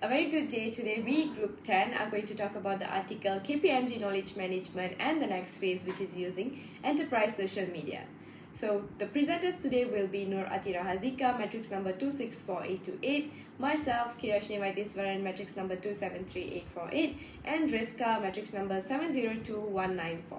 A very good day. Today we, Group 10, are going to talk about the article Kpmg Knowledge Management and the next phase, which is using enterprise social media. So the presenters today will be Athirah Haziqah, matrix number 264828, myself, Kiryaashinie Vaithiesvaran, matrix number 273848, and Rezka, matrix number 702194.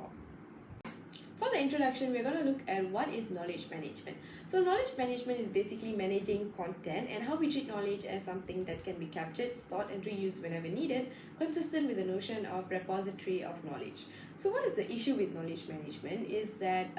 For the introduction, we're going to look at what is knowledge management. So knowledge management is basically managing content and how we treat knowledge as something that can be captured, stored and reused whenever needed, consistent with the notion of repository of knowledge. So what is the issue with knowledge management is that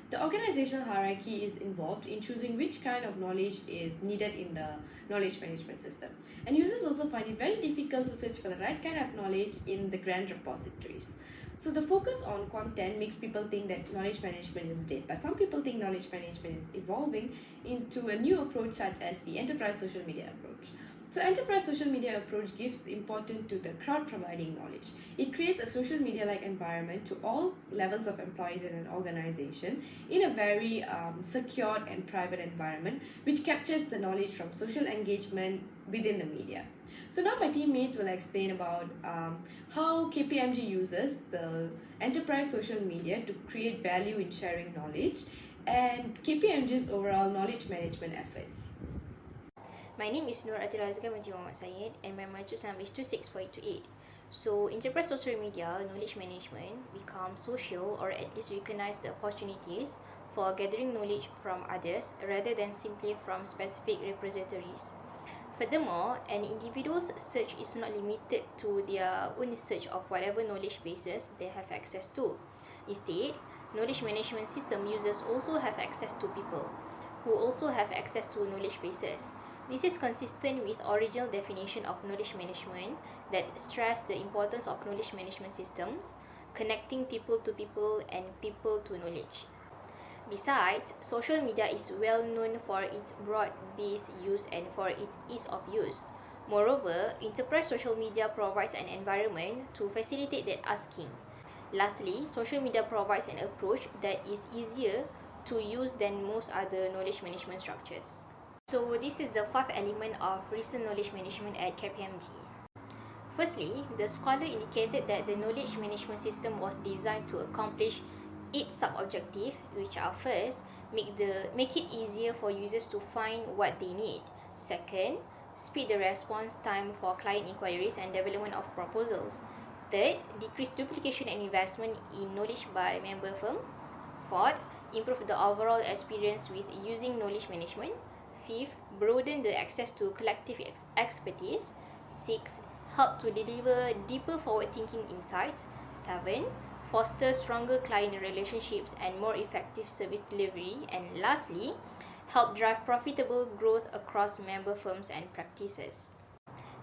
the organizational hierarchy is involved in choosing which kind of knowledge is needed in the knowledge management system. And users also find it very difficult to search for the right kind of knowledge in the grand repositories. So the focus on content makes people think that knowledge management is dead, but some people think knowledge management is evolving into a new approach such as the enterprise social media approach. So enterprise social media approach gives importance to the crowd providing knowledge. It creates a social media-like environment to all levels of employees in an organization in a very secured and private environment, which captures the knowledge from social engagement within the media. So now my teammates will explain about how Kpmg uses the enterprise social media to create value in sharing knowledge and Kpmg's overall knowledge management efforts. My name is Athirah and my matrix number is 26428. So, enterprise social media knowledge management becomes social or at least recognize the opportunities for gathering knowledge from others rather than simply from specific repositories. Furthermore, an individual's search is not limited to their own search of whatever knowledge bases they have access to. Instead, knowledge management system users also have access to people who also have access to knowledge bases. This is consistent with original definition of knowledge management that stress the importance of knowledge management systems, connecting people to people and people to knowledge. Besides, social media is well known for its broad-based use and for its ease of use. Moreover, enterprise social media provides an environment to facilitate that asking. Lastly, social media provides an approach that is easier to use than most other knowledge management structures. So this is the fourth element of recent knowledge management at Kpmg. Firstly, the scholar indicated that the knowledge management system was designed to accomplish 8 sub-objectives, which are first, make it easier for users to find what they need. Second, speed the response time for client inquiries and development of proposals. Third, decrease duplication and investment in knowledge by member firm. Fourth, improve the overall experience with using knowledge management. Fifth, broaden the access to collective expertise. Sixth, help to deliver deeper forward-thinking insights. 7. Foster stronger client relationships and more effective service delivery. And lastly, help drive profitable growth across member firms and practices.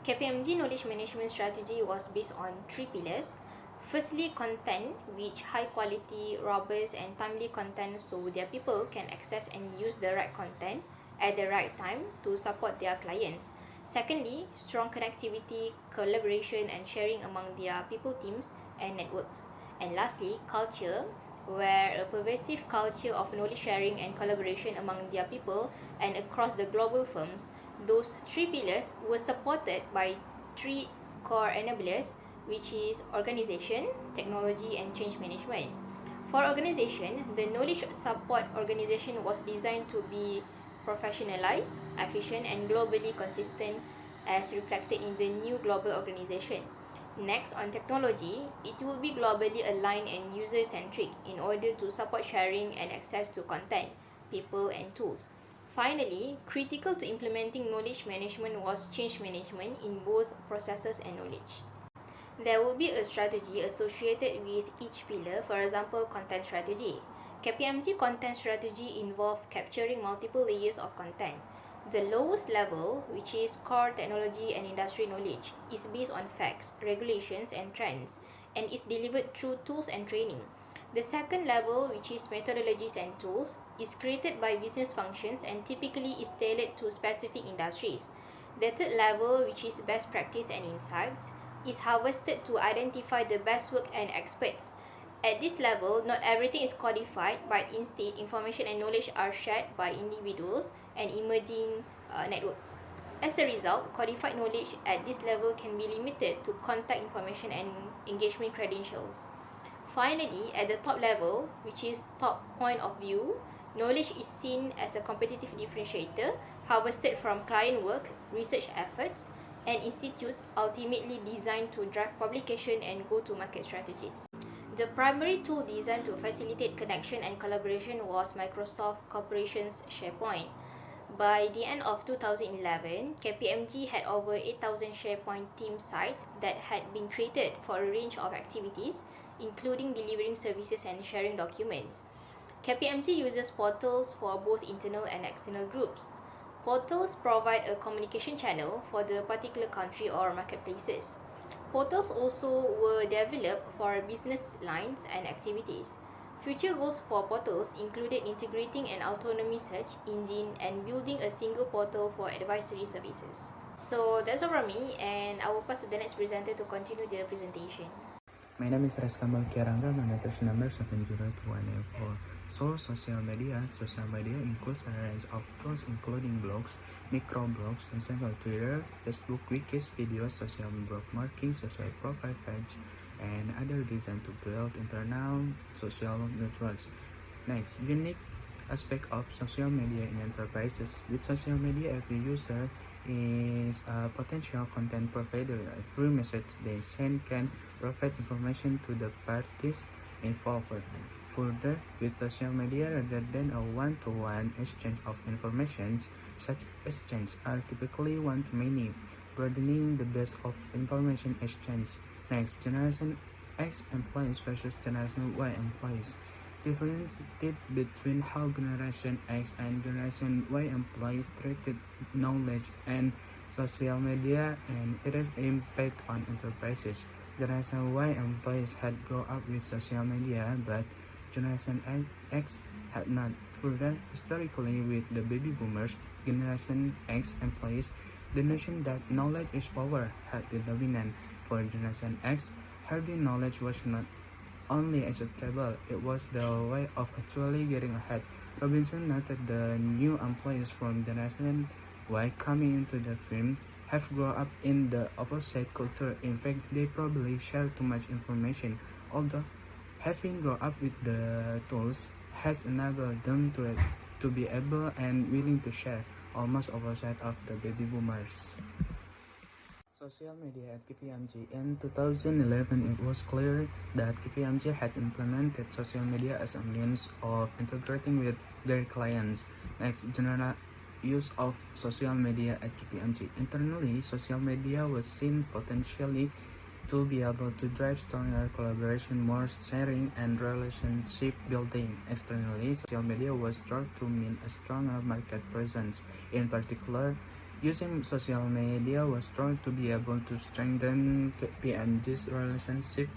Kpmg knowledge management strategy was based on 3 pillars. Firstly, content, which high quality, robust and timely content so their people can access and use the right content at the right time to support their clients. Secondly, strong connectivity, collaboration and sharing among their people teams and networks. And lastly, culture, where a pervasive culture of knowledge sharing and collaboration among their people and across the global firms. Those 3 pillars were supported by 3 core enablers, which is organization, technology and change management. For organization, the knowledge support organization was designed to be professionalized, efficient and globally consistent as reflected in the new global organization. Next, on technology, it will be globally aligned and user-centric in order to support sharing and access to content, people and tools. Finally, critical to implementing knowledge management was change management in both processes and knowledge. There will be a strategy associated with each pillar, for example, content strategy. Kpmg content strategy involves capturing multiple layers of content. The lowest level, which is core technology and industry knowledge, is based on facts, regulations and trends, and is delivered through tools and training. The second level, which is methodologies and tools, is created by business functions and typically is tailored to specific industries. The third level, which is best practice and insights, is harvested to identify the best work and experts. At this level, not everything is codified, but instead, information and knowledge are shared by individuals and emerging networks. As a result, codified knowledge at this level can be limited to contact information and engagement credentials. Finally, at the top level, which is top point of view, knowledge is seen as a competitive differentiator harvested from client work, research efforts, and institutes ultimately designed to drive publication and go-to-market strategies. The primary tool designed to facilitate connection and collaboration was Microsoft Corporation's SharePoint. By the end of 2011, Kpmg had over 8,000 SharePoint team sites that had been created for a range of activities, including delivering services and sharing documents. Kpmg uses portals for both internal and external groups. Portals provide a communication channel for the particular country or marketplaces. Portals also were developed for business lines and activities. Future goals for portals included integrating an autonomy search engine and building a single portal for advisory services. So that's all from me, and I will pass to the next presenter to continue the presentation. My name is Rezka Mulkia Rangga, my matrix number 70214. So, social media includes a range of tools including blogs, microblogs, for example Twitter, Facebook, wikis, videos, social bookmarking, social profile page, and other designed to build internal social networks. Next, unique aspect of social media in enterprises. With social media, every user is a potential content provider. Every message they send can provide information to the parties involved. Further, with social media, rather than a one-to-one exchange of information, such exchanges are typically one-to-many, broadening the base of information exchange. Next, Generation X employees versus Generation Y employees. Differentiate between how Generation X and Generation Y employees treated knowledge and social media and its impact on enterprises. Generation Y employees had grown up with social media, but Generation X had not. Further, historically with the baby boomers, Generation X employees, the notion that knowledge is power had been dominant. For Generation X, herding knowledge was not only acceptable, it was the way of actually getting ahead. Robinson noted the new employees from Generation Y coming into the firm have grown up in the opposite culture. In fact, they probably share too much information, although having grown up with the tools has enabled them to be able and willing to share, almost opposite of the baby boomers. Social media at Kpmg. In 2011, it was clear that Kpmg had implemented social media as a means of integrating with their clients. Next, general use of social media at Kpmg. Internally, social media was seen potentially to be able to drive stronger collaboration, more sharing, and relationship building. Externally, social media was thought to mean a stronger market presence. In particular, using social media was thought to be able to strengthen KPMG's relationship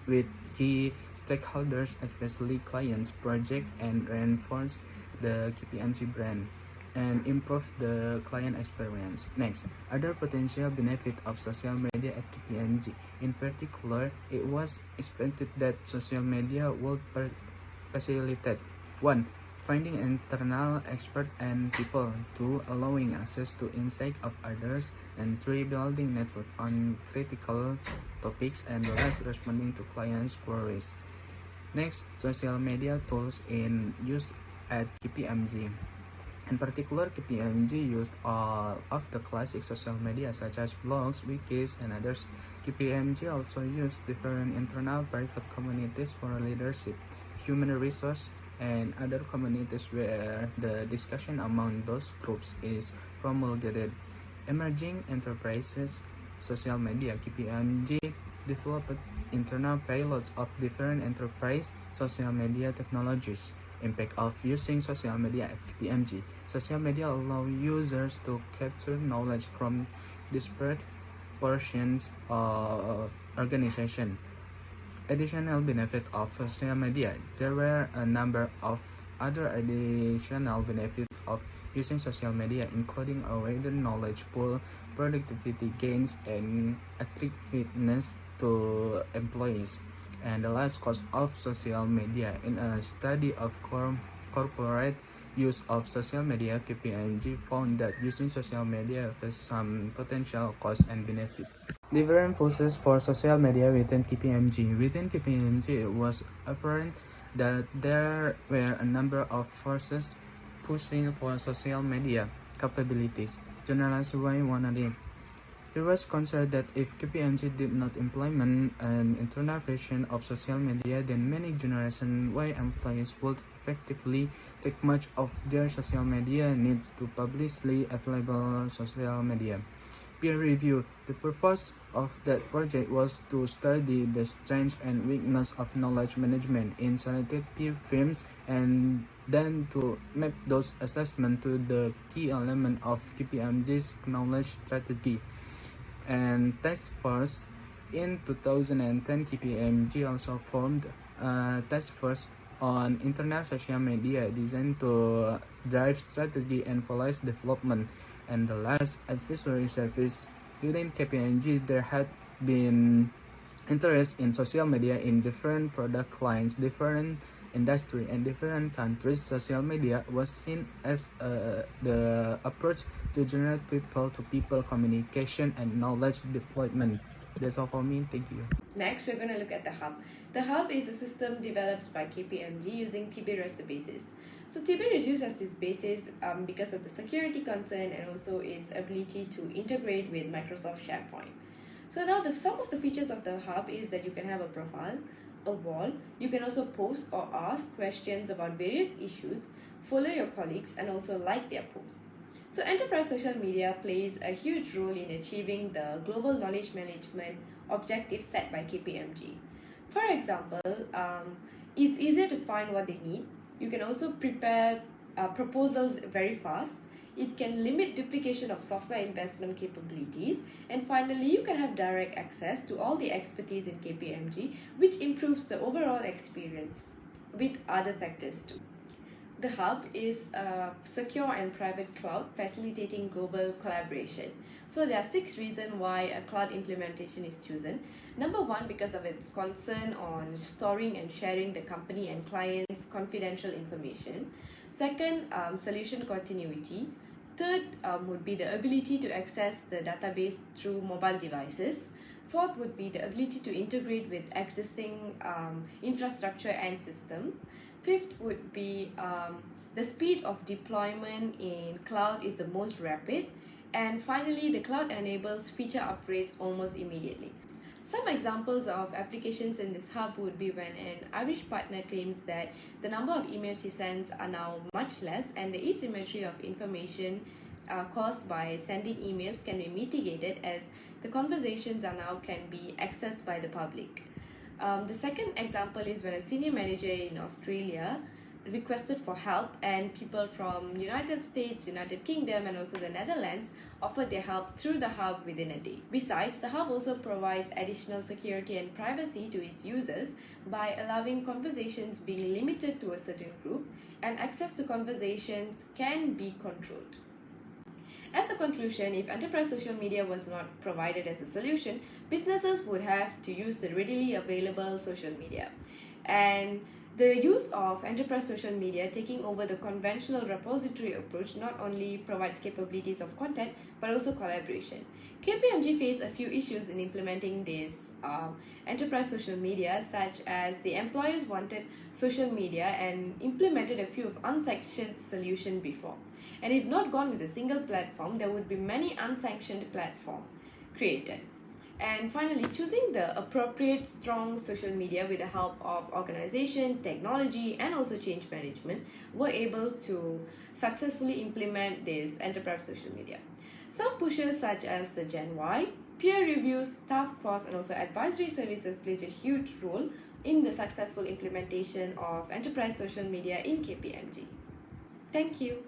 with key stakeholders, especially clients, project, and reinforce the KPMG brand and improve the client experience. Next, other potential benefit of social media at KPMG. In particular, it was expected that social media would facilitate 1. Finding internal experts and people. 2. Allowing access to insight of others. And 3. Building network on critical topics. And last, responding to clients' queries. Next, social media tools in use at KPMG. In particular, Kpmg used all of the classic social media such as blogs, wikis, and others. Kpmg also used different internal private communities for leadership, human resource, and other communities where the discussion among those groups is promulgated. Emerging enterprises social media. Kpmg developed internal payloads of different enterprise social media technologies. Impact of using social media at Kpmg. Social media allow users to capture knowledge from disparate portions of organization. Additional benefit of social media. There were a number of other additional benefits of using social media, including a wider knowledge pool, productivity gains, and attractiveness to employees. And the last cost of social media. In a study of corporate use of social media, Kpmg found that using social media has some potential costs and benefits. Different forces for social media within Kpmg. Within Kpmg, it was apparent that there were a number of forces pushing for social media capabilities. Generalize why one of it. There was concern that if Kpmg did not implement an internal version of social media, then many Generation Y employees would effectively take much of their social media needs to publicly available social media. Peer review. The purpose of that project was to study the strengths and weakness of knowledge management in selected peer firms and then to map those assessments to the key element of Kpmg's knowledge strategy. And task force in 2010, Kpmg also formed a task force on internet social media designed to drive strategy and policy development. And the last, advisory service. Within Kpmg, there had been interest in social media in different product lines, different industry, and different countries. Social media was seen as the approach to generate people-to-people communication and knowledge deployment. That's all for me. Thank you. Next, we're going to look at the Hub. The Hub is a system developed by Kpmg using TB as the basis. So TB is used as its basis because of the security concern and also its ability to integrate with Microsoft SharePoint. So now some of the features of the Hub is that you can have a profile, a wall, you can also post or ask questions about various issues, follow your colleagues, and also like their posts. So enterprise social media plays a huge role in achieving the global knowledge management objectives set by Kpmg. For example, it's easier to find what they need. You can also prepare proposals very fast. It can limit duplication of software investment capabilities. And finally, you can have direct access to all the expertise in Kpmg, which improves the overall experience with other factors too. The Hub is a secure and private cloud facilitating global collaboration. So there are 6 reasons why a cloud implementation is chosen. Number 1, because of its concern on storing and sharing the company and clients' confidential information. Second, solution continuity. Third, would be the ability to access the database through mobile devices. Fourth would be the ability to integrate with existing infrastructure and systems. Fifth would be the speed of deployment in cloud is the most rapid. And finally, the cloud enables feature upgrades almost immediately. Some examples of applications in this hub would be when an Irish partner claims that the number of emails he sends are now much less and the asymmetry of information caused by sending emails can be mitigated as the conversations are now can be accessed by the public. The second example is when a senior manager in Australia requested for help and people from United States, United Kingdom and also the Netherlands offered their help through the hub within a day. Besides, the hub also provides additional security and privacy to its users by allowing conversations being limited to a certain group and access to conversations can be controlled. As a conclusion, if enterprise social media was not provided as a solution, businesses would have to use the readily available social media. And the use of enterprise social media taking over the conventional repository approach not only provides capabilities of content but also collaboration. Kpmg faced a few issues in implementing this enterprise social media, such as the employers wanted social media and implemented a few of unsanctioned solutions before. And if not gone with a single platform, there would be many unsanctioned platforms created. And finally, choosing the appropriate strong social media with the help of organization, technology, and also change management were able to successfully implement this enterprise social media. Some pushes such as the Gen Y, peer reviews, task force, and also advisory services played a huge role in the successful implementation of enterprise social media in Kpmg. Thank you.